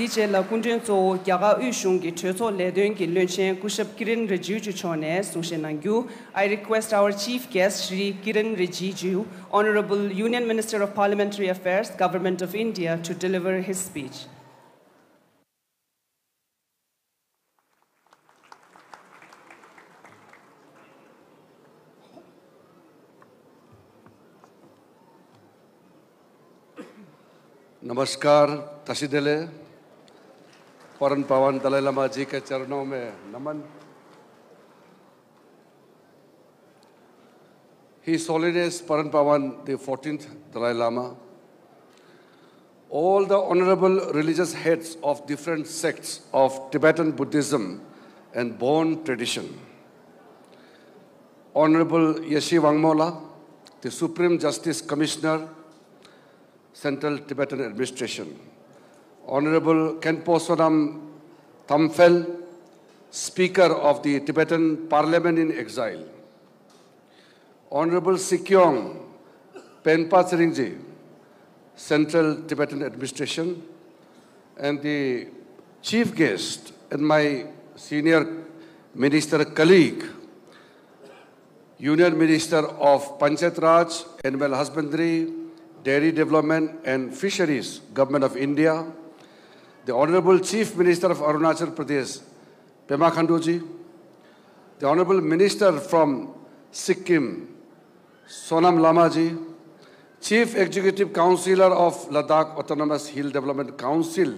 DJ La Kundin Zo, Yaga Ushungi, Chozo Ledungi, Lunchen, Kushab Kirin Rajiju Chone, Sushenangu. I request our chief guest, Shri Kiran Rijiju, Honorable Union Minister of Parliamentary Affairs, Government of India, to deliver his speech. नमस्कार तशीदेले परम पावन दलाई लामा जी के चरणों में नमन। His Holiness Param Pawan the 14th Dalai Lama, all the honorable religious heads of different sects of Tibetan Buddhism and Bon tradition, Honorable Yeshi Wangmola, the Supreme Justice Commissioner, Central Tibetan Administration, Honorable Khenpo Sonam Thamphel, Speaker of the Tibetan Parliament in Exile, Honorable Sikyong Penpa Tseringji, Central Tibetan Administration, and the chief guest and my senior minister colleague, Union Minister of Panchayat Raj, Animal Husbandry, Dairy Development and Fisheries, Government of India, the Honorable Chief Minister of Arunachal Pradesh, Pema Khandu ji, the Honorable Minister from Sikkim, Sonam Lama ji, Chief Executive Councillor of Ladakh Autonomous Hill Development Council,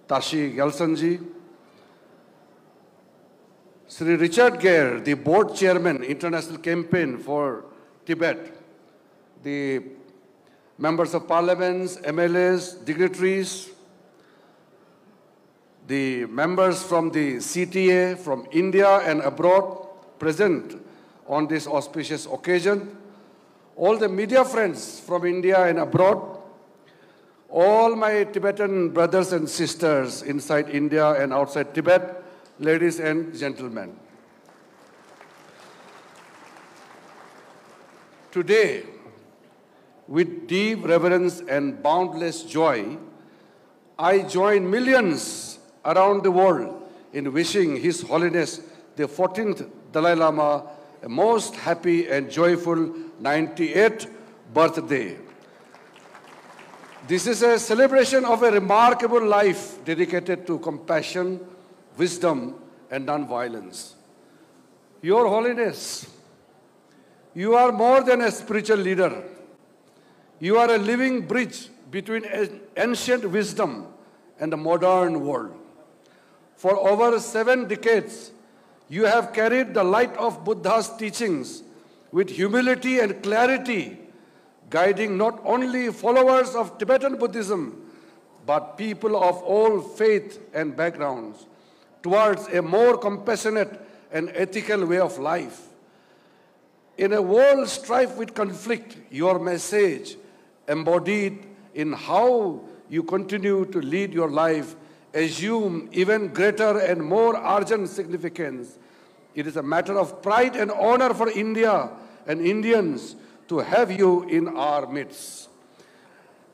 Tashi Gyaltsen ji, Sri Richard Gere, the Board Chairman, International Campaign for Tibet, the Members of Parliaments, MLAs, dignitaries, the members from the CTA from India and abroad present on this auspicious occasion, all the media friends from India and abroad, all my Tibetan brothers and sisters inside India and outside Tibet, ladies and gentlemen. Today, with deep reverence and boundless joy, I join millions around the world in wishing His Holiness the 14th Dalai Lama a most happy and joyful 98th birthday. This is a celebration of a remarkable life dedicated to compassion, wisdom, and non-violence. Your Holiness, you are more than a spiritual leader. You are a living bridge between ancient wisdom and the modern world. For over 7 decades, you have carried the light of Buddha's teachings with humility and clarity, guiding not only followers of Tibetan Buddhism, but people of all faith and backgrounds towards a more compassionate and ethical way of life. In a world strife with conflict, your message embodied in how you continue to lead your life assume even greater and more urgent significance. It is a matter of pride and honor for India and Indians to have you in our midst.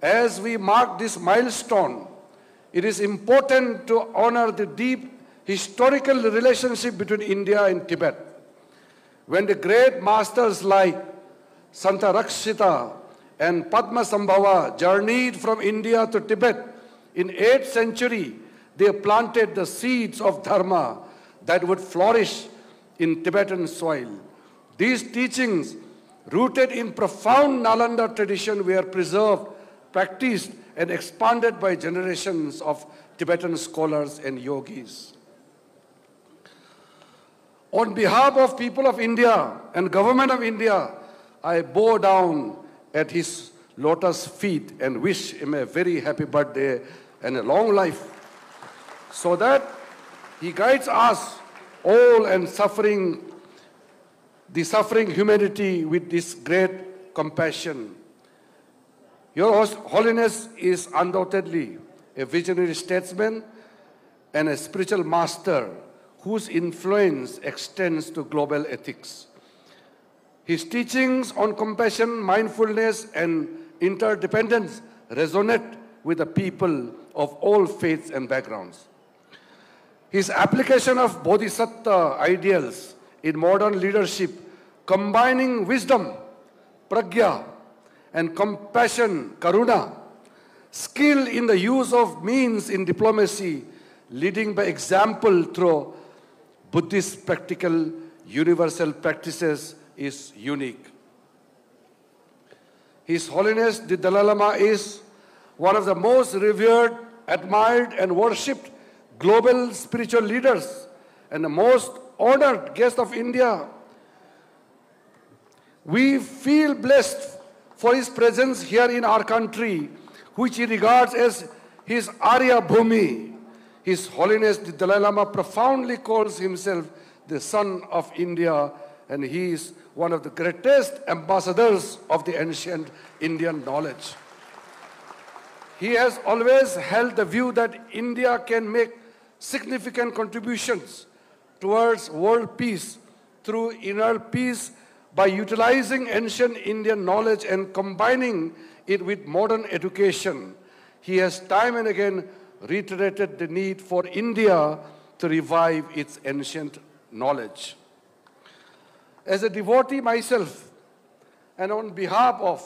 As we mark this milestone, it is important to honor the deep historical relationship between India and Tibet. When the great masters like Santa Rakshita and Padma Sambhava journeyed from India to Tibet in 8th century, they planted the seeds of dharma that would flourish in Tibetan soil. These teachings, rooted in profound Nalanda tradition, were preserved, practiced, and expanded by generations of Tibetan scholars and yogis. On behalf of people of India and government of India, I bow down at his lotus feet and wish him a very happy birthday and a long life, so that he guides us all and the suffering humanity with this great compassion. Your Holiness is undoubtedly a visionary statesman and a spiritual master whose influence extends to global ethics. His teachings on compassion, mindfulness, and interdependence resonate with the people of all faiths and backgrounds. His application of Bodhisattva ideals in modern leadership, combining wisdom, pragya, and compassion, karuna, skill in the use of means in diplomacy, leading by example through Buddhist practical universal practices is unique. His Holiness the Dalai Lama is one of the most revered, admired, and worshipped global spiritual leaders and the most honored guest of India. We feel blessed for his presence here in our country, which he regards as his Arya Bhumi. His Holiness the Dalai Lama profoundly calls himself the son of India, and he is one of the greatest ambassadors of the ancient Indian knowledge. He has always held the view that India can make significant contributions towards world peace through inner peace by utilizing ancient Indian knowledge and combining it with modern education. He has time and again reiterated the need for India to revive its ancient knowledge. As a devotee myself, and on behalf of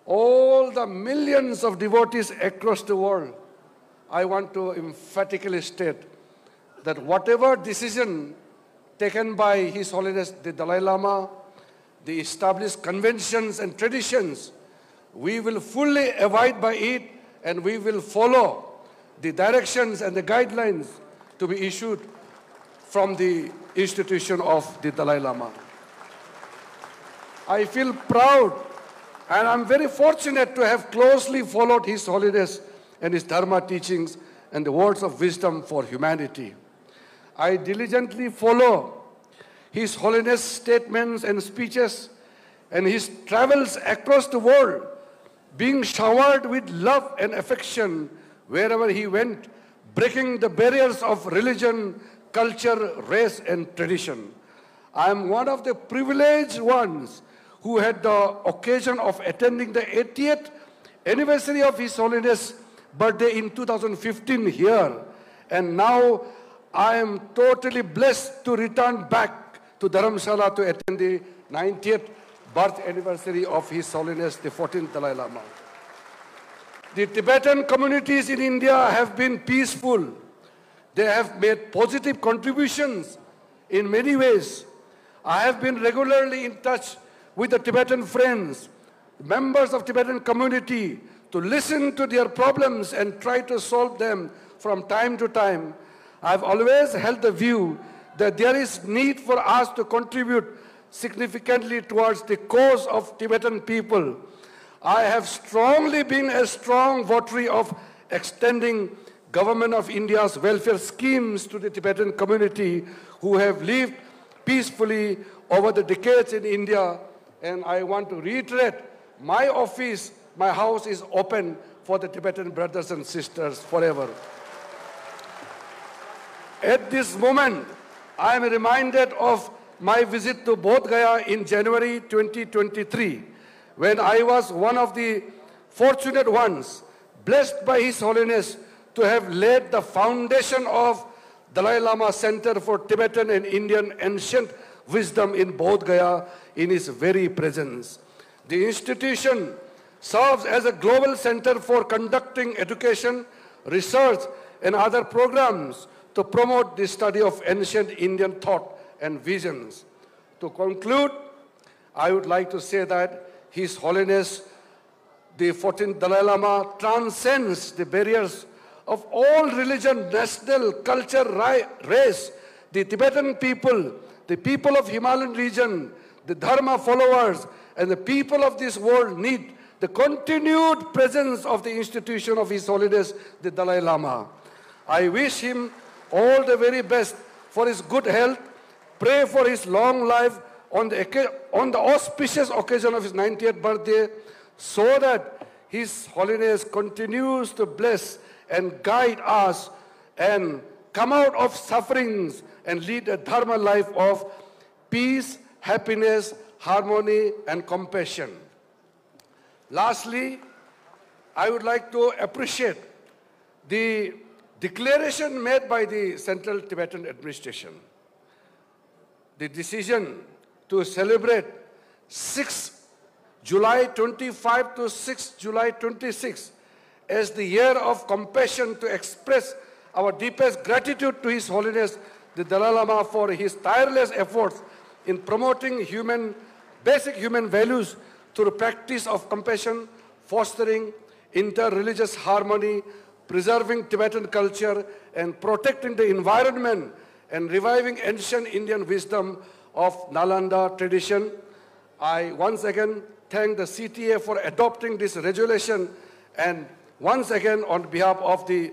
all the millions of devotees across the world, I want to emphatically state that whatever decision taken by His Holiness the Dalai Lama, the established conventions and traditions, we will fully abide by it, and we will follow the directions and the guidelines to be issued from the institution of the Dalai Lama. I feel proud and I'm very fortunate to have closely followed His Holiness and his Dharma teachings and the words of wisdom for humanity. I diligently follow His Holiness statements and speeches and his travels across the world, being showered with love and affection wherever he went, breaking the barriers of religion, culture, race, and tradition. I am one of the privileged ones who had the occasion of attending the 80th anniversary of His Holiness' birthday in 2015 here. And now I am totally blessed to return back to Dharamshala to attend the 90th birth anniversary of His Holiness the 14th Dalai Lama. The Tibetan communities in India have been peaceful. They have made positive contributions in many ways. I have been regularly in touch with the Tibetan friends, members of Tibetan community, to listen to their problems and try to solve them from time to time. I've always held the view that there is need for us to contribute significantly towards the cause of Tibetan people. I have strongly been a strong votary of extending Government of India's welfare schemes to the Tibetan community who have lived peacefully over the decades in India. And I want to reiterate, my office, my house is open for the Tibetan brothers and sisters forever. At this moment, I am reminded of my visit to Bodh Gaya in January 2023, when I was one of the fortunate ones, blessed by His Holiness to have laid the foundation of Dalai Lama Center for Tibetan and Indian Ancient Wisdom in Bodh Gaya in his very presence. The institution serves as a global center for conducting education, research, and other programs to promote the study of ancient Indian thought and visions. To conclude, I would like to say that His Holiness, the 14th Dalai Lama, transcends the barriers of all religion, national, culture, race. The Tibetan people, the people of Himalayan region, the Dharma followers, and the people of this world need the continued presence of the institution of His Holiness, the Dalai Lama. I wish him all the very best for his good health, pray for his long life on the auspicious occasion of his 90th birthday, so that His Holiness continues to bless and guide us and come out of sufferings and lead a Dharma life of peace, happiness, harmony, and compassion. Lastly, I would like to appreciate the declaration made by the Central Tibetan Administration. The decision to celebrate 6 July 25 to 6 July 26 as the year of compassion to express our deepest gratitude to His Holiness the Dalai Lama for his tireless efforts in promoting basic human values through practice of compassion, fostering inter-religious harmony, preserving Tibetan culture, and protecting the environment, and reviving ancient Indian wisdom of Nalanda tradition. I once again thank the CTA for adopting this resolution, and once again on behalf of the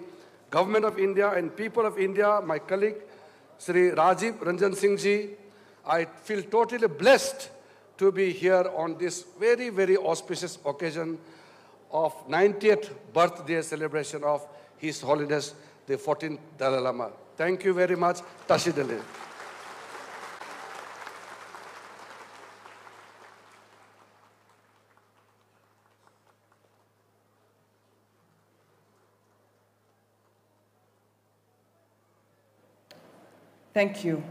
Government of India and people of India, my colleague Sri Rajiv Ranjan Singh ji, I feel totally blessed to be here on this very, very auspicious occasion of 90th birthday celebration of His Holiness the 14th Dalai Lama. Thank you very much. Tashi Delhi. Thank you.